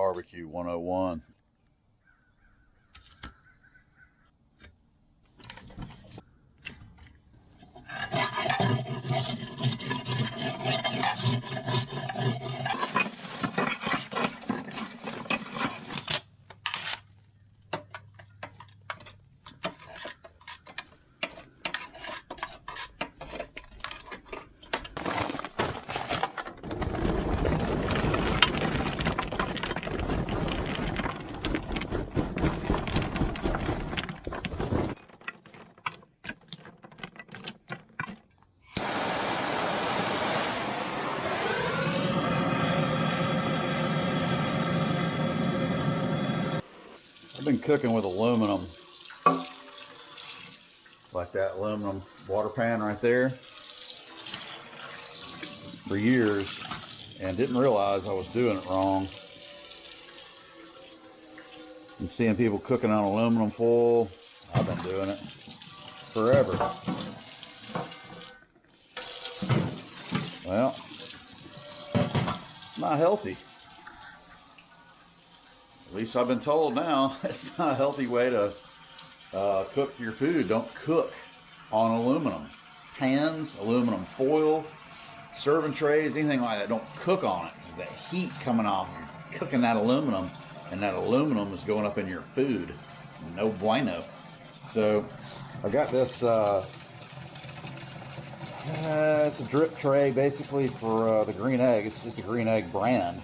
Barbecue 101. I've been cooking with aluminum, like that aluminum water pan right there, for years, and didn't realize I was doing it wrong. And seeing people cooking on aluminum foil, I've been doing it forever. Well, it's not healthy. At least I've been told now, it's not a healthy way to cook your food. Don't cook on aluminum pans, aluminum foil, serving trays, anything like that. Don't cook on it. That heat coming off, you're cooking that aluminum, and that aluminum is going up in your food. No bueno. So I got this, it's a drip tray basically for the green egg. It's a green egg brand.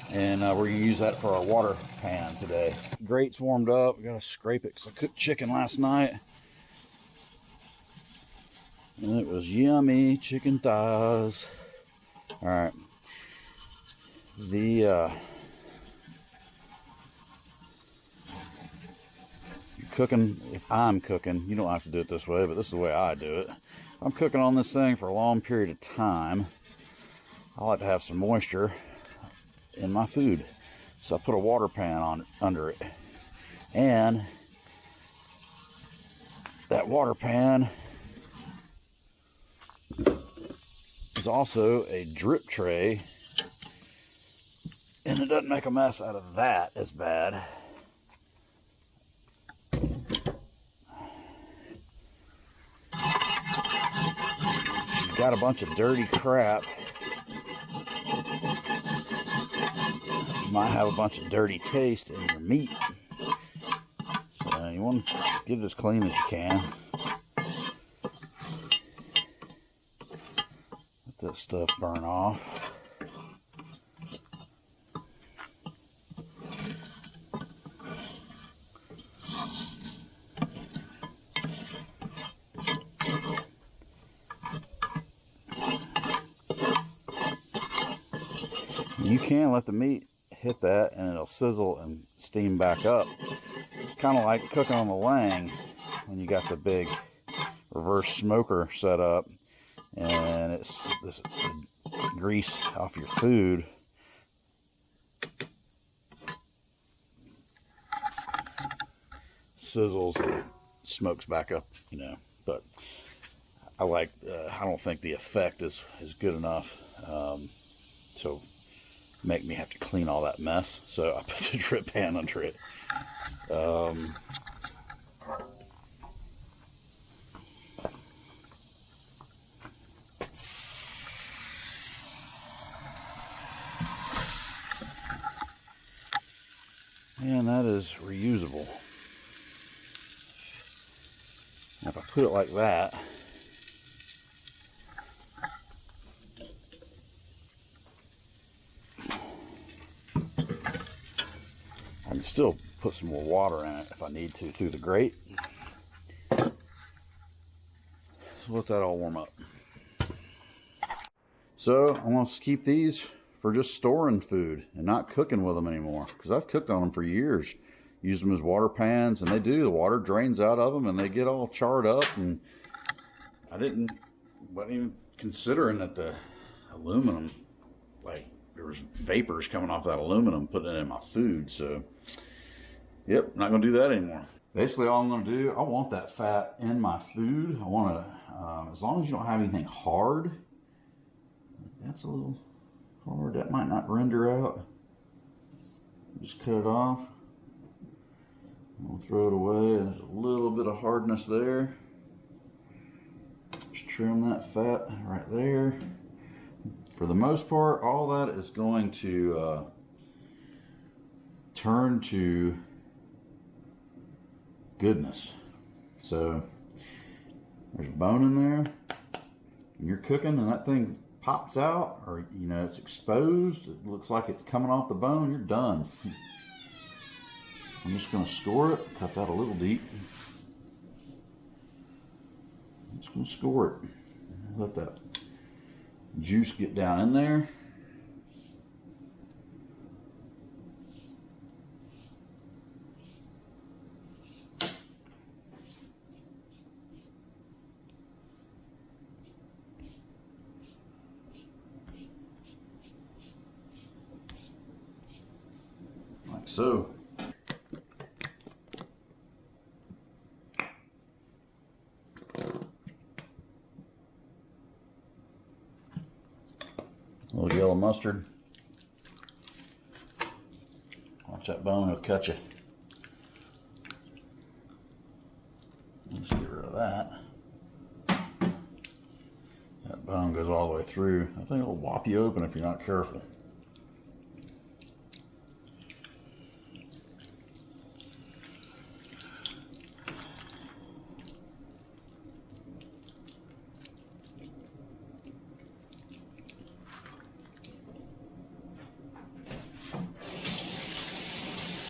And we're going to use that for our water pan today. Grate's warmed up. We got to scrape it because I cooked chicken last night. And it was yummy chicken thighs. Alright. You're cooking, if I'm cooking, you don't have to do it this way, but this is the way I do it. I'm cooking on this thing for a long period of time. I like to have some moisture in my food, so I put a water pan on under it, and that water pan is also a drip tray, and it doesn't make a mess out of that as bad. You've got a bunch of dirty crap. Might have a bunch of dirty taste in your meat, so you want to get it as clean as you can. Let that stuff burn off. You can let the meat hit that and it'll sizzle and steam back up. Kind of like cooking on the Lang when you got the big reverse smoker set up, and it's this grease off your food. Sizzles and smokes back up, you know. But I don't think the effect is good enough to make me have to clean all that mess, so I put the drip pan under it. And that is reusable. Now if I put it like that, I can still put some more water in it if I need to the grate. So let that all warm up. So I'm going to keep these for just storing food and not cooking with them anymore, because I've cooked on them for years. Use them as water pans, and the water drains out of them and they get all charred up, and I wasn't even considering that the aluminum, like there was vapors coming off that aluminum, putting it in my food. So yep, not gonna do that anymore. Basically all I'm gonna do, I want that fat in my food. I want to, as long as you don't have anything hard. That's a little hard, that might not render out. just cut it off. We'll throw it away. There's a little bit of hardness there. Just trim that fat right there. For the most part, all that is going to turn to goodness. So there's bone in there, and you're cooking and that thing pops out, or you know, it's exposed, it looks like it's coming off the bone, you're done. I'm just going to score it, cut that a little deep. I'm just going to score it. Let that juice get down in there. Like so. A little yellow mustard. Watch that bone, it'll cut you. Let's get rid of that. That bone goes all the way through. I think it'll whop you open if you're not careful.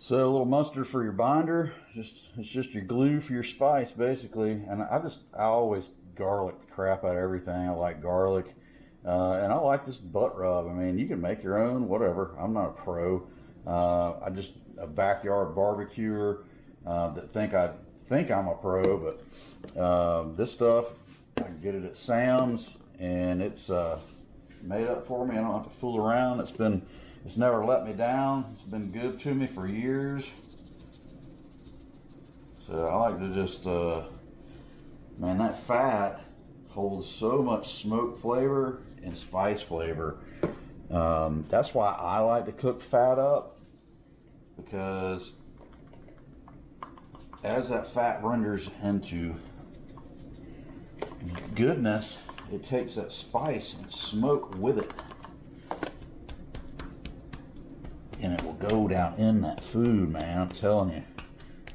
So a little mustard for your binder, it's just your glue for your spice basically. And I always garlic the crap out of everything. I like garlic, and I like this butt rub. I mean, you can make your own, whatever. I'm not a pro. I just a backyard barbecuer that think I'm a pro, but this stuff I can get it at Sam's, and it's made up for me. I don't have to fool around. It's never let me down. It's been good to me for years. So I like to just, man, that fat holds so much smoke flavor and spice flavor. That's why I like to cook fat up, because as that fat renders into goodness, it takes that spice and smoke with it. And it will go down in that food, man. I'm telling you,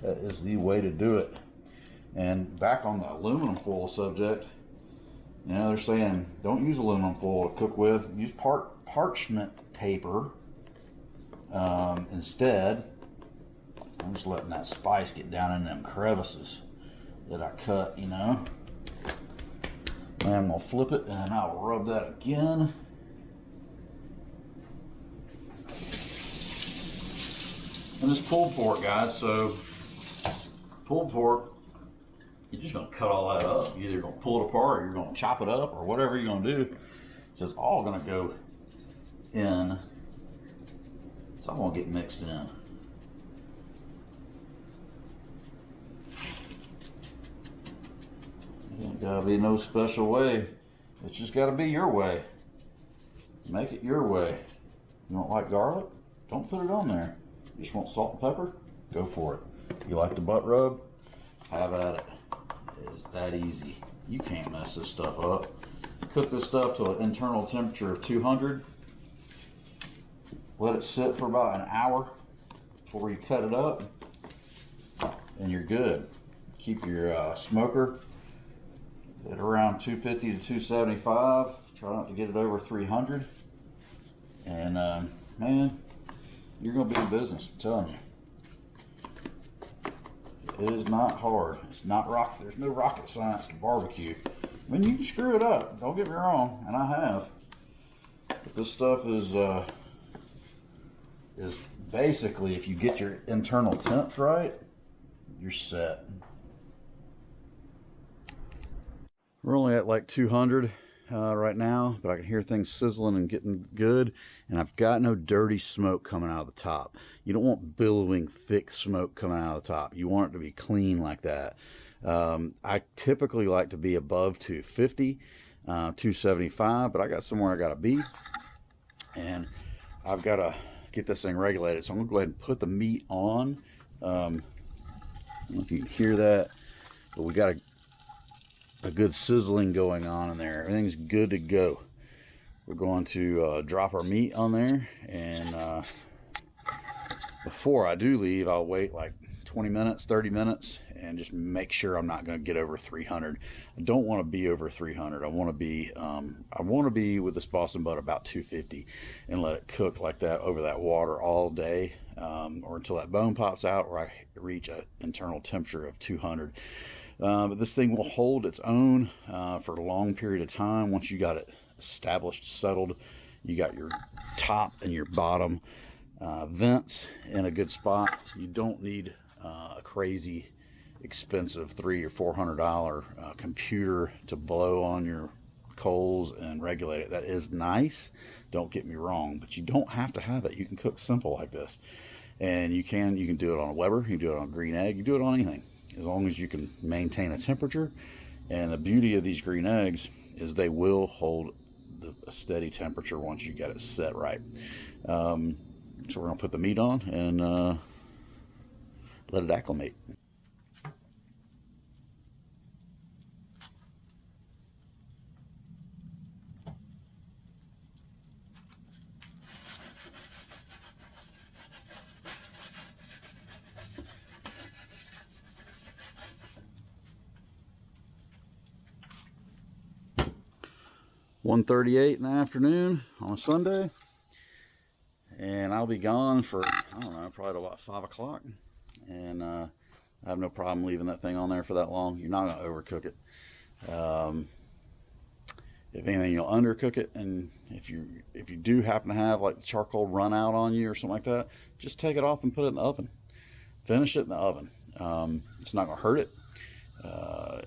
that is the way to do it. And back on the aluminum foil subject, you know, they're saying don't use aluminum foil to cook with. Use parchment paper instead. I'm just letting that spice get down in them crevices that I cut, you know. And I'm gonna flip it, and I'll rub that again. And this pulled pork, guys, so pulled pork, you're just gonna cut all that up. You're either gonna pull it apart, or you're gonna chop it up, or whatever you're gonna do. So it's all gonna go in. It's all gonna get mixed in. It ain't gotta be no special way. It's just gotta be your way. Make it your way. You don't like garlic? Don't put it on there. You just want salt and pepper? Go for it. You like the butt rub? Have at it. It is that easy. You can't mess this stuff up. Cook this stuff to an internal temperature of 200. Let it sit for about an hour before you cut it up, and you're good. Keep your smoker at around 250 to 275. Try not to get it over 300. And man, you're gonna be in business, I'm telling you. It is not hard. It's not rocket. There's no rocket science to barbecue. I mean, you can screw it up. Don't get me wrong, and I have. But this stuff is basically, if you get your internal temps right, you're set. We're only at like 200 right now, but I can hear things sizzling and getting good, and I've got no dirty smoke coming out of the top. You don't want billowing thick smoke coming out of the top. You want it to be clean like that. I typically like to be above 250, 275, but I got somewhere I gotta be, and I've got to get this thing regulated. So I'm gonna go ahead and put the meat on. I don't know if you can hear that, but we got a good sizzling going on in there. Everything's good to go. We're going to drop our meat on there, and before I do leave, I'll wait like 20 minutes, 30 minutes, and just make sure I'm not going to get over 300. I don't want to be over 300. I want to be with this Boston butter about 250, and let it cook like that over that water all day, or until that bone pops out, or I reach an internal temperature of 200. But this thing will hold its own for a long period of time. Once you got it established, settled, you got your top and your bottom vents in a good spot. You don't need a crazy expensive $300 or $400 computer to blow on your coals and regulate it. That is nice, don't get me wrong, but you don't have to have it. You can cook simple like this, and you can do it on a Weber, you can do it on a green egg, you do it on anything, as long as you can maintain a temperature. And the beauty of these green eggs is they will hold a steady temperature once you get it set right. So we're going to put the meat on and let it acclimate. $1:38 in the afternoon on a Sunday, and I'll be gone for, I don't know, probably till about 5 o'clock, and I have no problem leaving that thing on there for that long. You're not going to overcook it. If anything, you'll undercook it, and if you do happen to have like the charcoal run out on you or something like that, just take it off and put it in the oven. Finish it in the oven. It's not going to hurt it.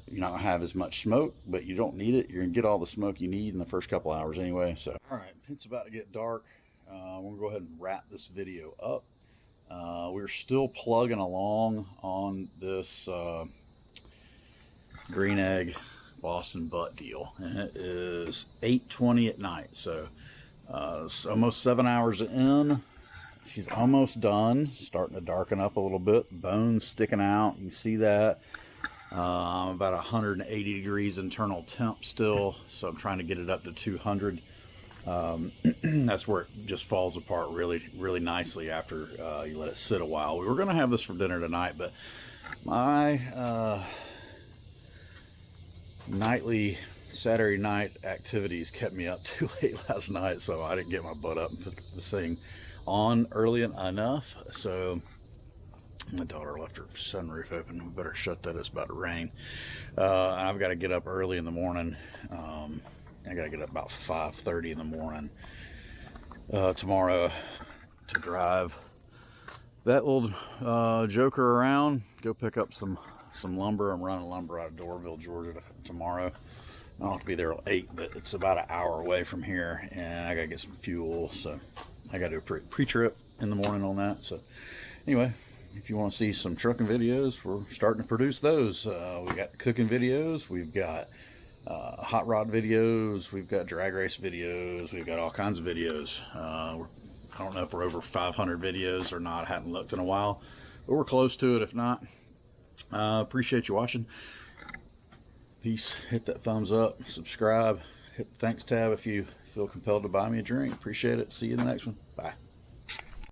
You're not going to have as much smoke, but you don't need it. You're going to get all the smoke you need in the first couple hours anyway. So, all right, it's about to get dark. We're going to go ahead and wrap this video up. We're still plugging along on this green egg Boston butt deal, and it is 8:20 at night. So it's almost 7 hours in. She's almost done. Starting to darken up a little bit. Bones sticking out. You see that. I'm about 180 degrees internal temp still, so I'm trying to get it up to 200. That's where it just falls apart really, really nicely after you let it sit a while. We were going to have this for dinner tonight, but my nightly Saturday night activities kept me up too late last night, so I didn't get my butt up and put this thing on early enough. So my daughter left her sunroof open. We better shut that. It's about to rain. I've got to get up early in the morning. I got to get up about 5:30 in the morning tomorrow to drive that little joker around. Go pick up some lumber. I'm running lumber out of Doraville, Georgia tomorrow. I don't have to be there till 8, but it's about an hour away from here, and I got to get some fuel. So I got to do a pre-trip in the morning on that. So anyway, if you want to see some trucking videos, we're starting to produce those. We got cooking videos, we've got hot rod videos, we've got drag race videos, we've got all kinds of videos. I don't know if we're over 500 videos or not. I haven't looked in a while, but we're close to it if not. Appreciate you watching. Peace. Hit that thumbs up, subscribe, hit the thanks tab if you feel compelled to buy me a drink. Appreciate it. See you in the next one. Bye.